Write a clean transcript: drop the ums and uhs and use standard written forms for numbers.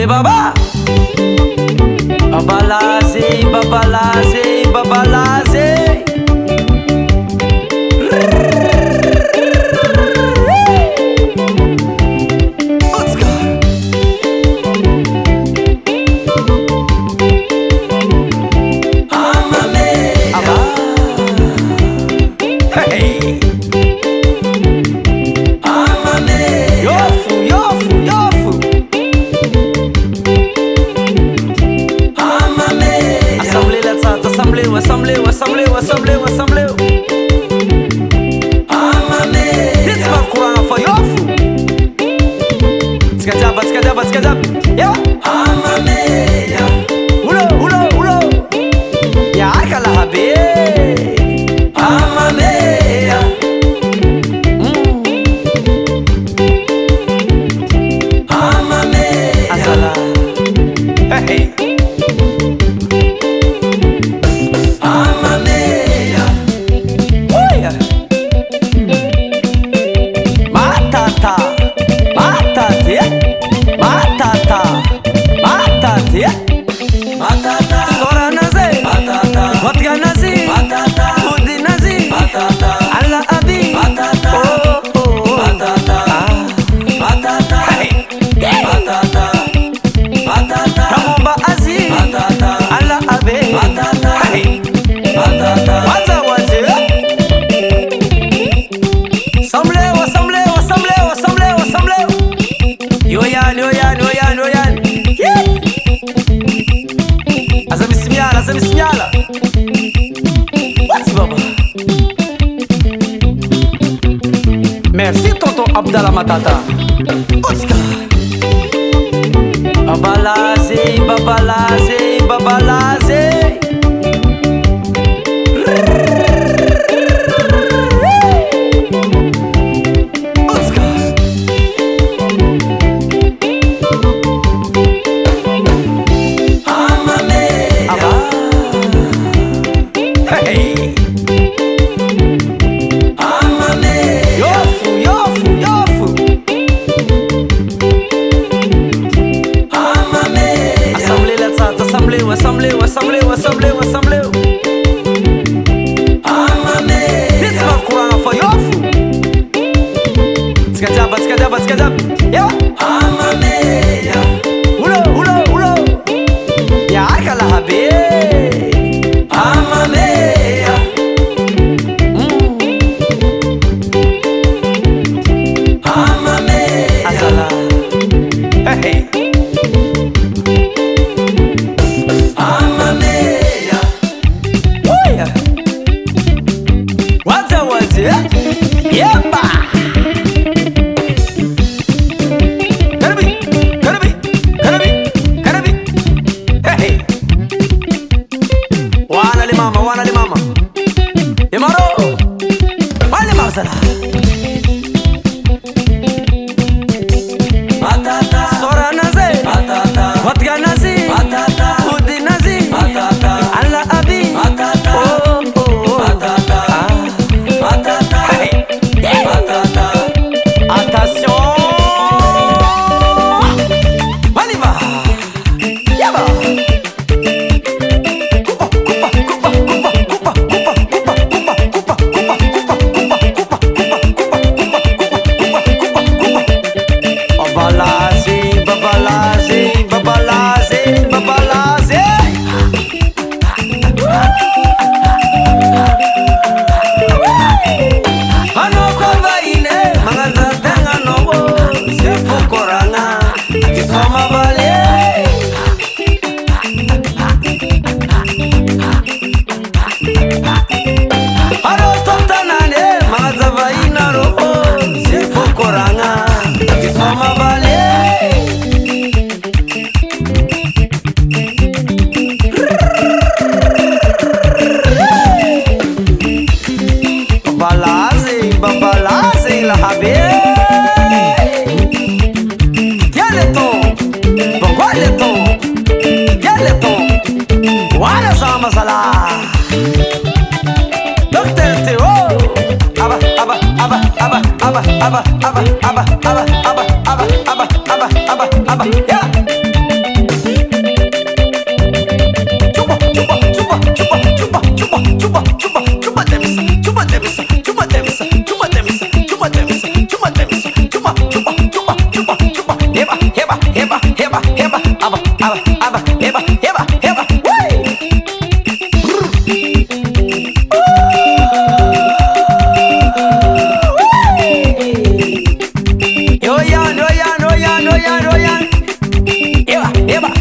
Olé baba, babalaze, babalaze, babalaze. Let's go. Amame, hey. Amame, yofu, yofu, yofu. Amame, assemblée la tata, assemblée, assemblée, assemblée, assemblée, assemblée. Amame, this man Quran for yofu. Tskajaba, tskajaba, tskajaba. Yeah. Amame, ulo, ulo, ulo. Ya akala habe. Amame. Hey, Amameya, oya, matata, matate, matata, matate, matata, sora naze, matata, vodka nazi, matata, udi nazi, matata, alla abi, matata, oh oh, matata, matata, hey, matata. Matata, Ramomba Azi, Matata, Alla Abe, Matata, hey, Matata, Waza Wazi. Samleo, Samleo, Samleo, Samleo, Samleo. Yoyan, Yoyan, Yoyan, Yoyan. Azami Simiala, Azami Simiala. What's Baba? Merci Tonton Abdallah Matata. Oscar. Babalaze, babalaze, babalaze. Oscar. Amame, hey. Amame, yofu, yofu, yofu. Assemblée, assemblée, assemblée, assemblée, assemblée. Amame, this man Quran for yofu. Tskajaba, tskajaba, tskajaba. Yeah. Amame, ulo, ulo, ulo. Ya akala habe. Amame, amame, azala. Hey. Yepa. Karabi, karabi, karabi, karabi. Hey. Wana limama, wana limama. Imaro. Wale mazala. Matata. Sora naze. Matata. Vodka nazi. Matata. Udi nazi. Matata. Alla abi. Matata. Oh oh. Matata. Matata. Matata. Attention. On y va. Yaba. Coupa, coupa, coupa, coupa, coupa, coupa, coupa, coupa, coupa, coupa, coupa, coupa, coupa, coupa, coupa. Babalaze, babalaze, babalaze, babalaze. Ano kwa ine mangaza tenga nobo sefu koranga kisoma bale. Aro tontanane mangaza vaina robo sefu koranga kisoma bale. Babalaze, babalaze la habe. Tiens le ton, pourquoi le ton? Tiens le ton, voilà ça masala. Docteur Théo, aba, aba, aba, aba, aba, aba, aba, aba, aba, aba, aba, aba, aba, aba, aba, aba, yeah. eba, eba.